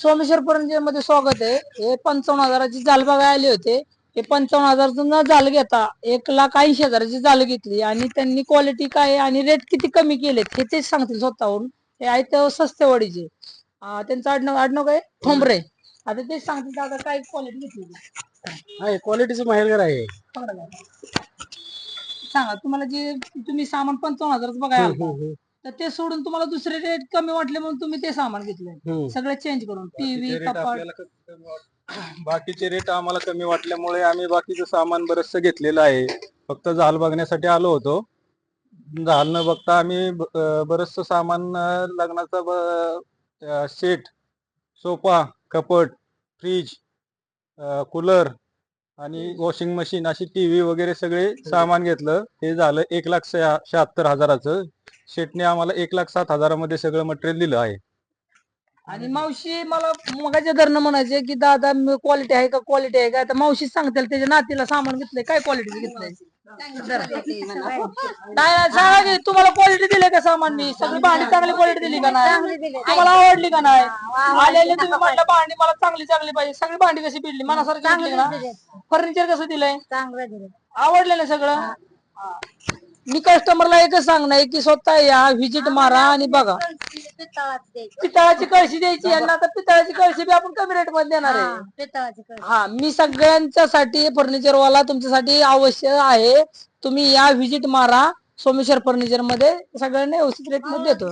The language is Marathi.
सोमेश्वर फर्निचर मध्ये स्वागत आहे. हे 55,000ची जाल बघायला आले होते. हे 55,000 न जाल घेता 1,80,000ची जाल घेतली आणि त्यांनी क्वालिटी काय आणि रेट किती कमी केलेत हे तेच सांगतील स्वतःहून. हे आहेत सस्तेवाडीचे. त्यांचं आडनाव काय ठोंबरे. आता तेच सांगतील दादा काय क्वालिटी घेतली. क्वालिटीचं माहेरघर आहे. सांगा तुम्हाला जे तुम्ही सामान 55,000 बघायला तर ते सोडून तुम्हाला दुसरे रेट कमी वाटले म्हणून तुम्ही ते सामान घेतलंय सगळं चेंज करून टीव्ही कपाट. बाकीचे रेट आम्हाला कमी वाटल्यामुळे आम्ही बाकीचं सामान बरचस घेतलेलं आहे. फक्त झाल बघण्यासाठी आलो होतो. झाल न बघता आम्ही बरचस सामान लग्नाचा सेट, सोफा, कपाट, फ्रीज, कूलर आणि वॉशिंग मशीन अशी टीव्ही वगैरे सगळे सामान घेतलं. हे झालं 1,76,000चं. शेटने आम्हाला 1,07,000मध्ये सगळं मटेरियल दिलं आहे. आणि मावशी मला मगाच्या धरणं म्हणायचे की दादा क्वालिटी आहे का क्वालिटी आहे का. तर मावशी सांगतील त्याच्या नातीला सामान घेतलंय काय क्वालिटी घेतलंय. नाही सांगा की तुम्हाला क्वालिटी दिली का सामान. मी सगळी भांडी चांगली क्वालिटी दिली का नाही. तुम्हाला आवडली का नाही. आलेले तुम्ही म्हटलं भांडी मला चांगली चांगली पाहिजे. सगळी भांडी कशी पिडली मनासारखी भेटली ना. फर्निचर कसं दिलंय आवडलं ना सगळं. मी कस्टमरला एकच सांगणार की स्वतः या व्हिजिट मारा आणि बघा. पितळाची कळशी द्यायची यांना तर पितळाची कळशी बी आपण कमी रेट मध्ये देणार आहे. हा मी सगळ्यांच्यासाठी फर्निचरवाला तुमच्यासाठी अवश्य आहे. तुम्ही या व्हिजिट मारा सोमेश्वर फर्निचर मध्ये सगळ्यांना व्यवस्थित रेट मध्ये देतो.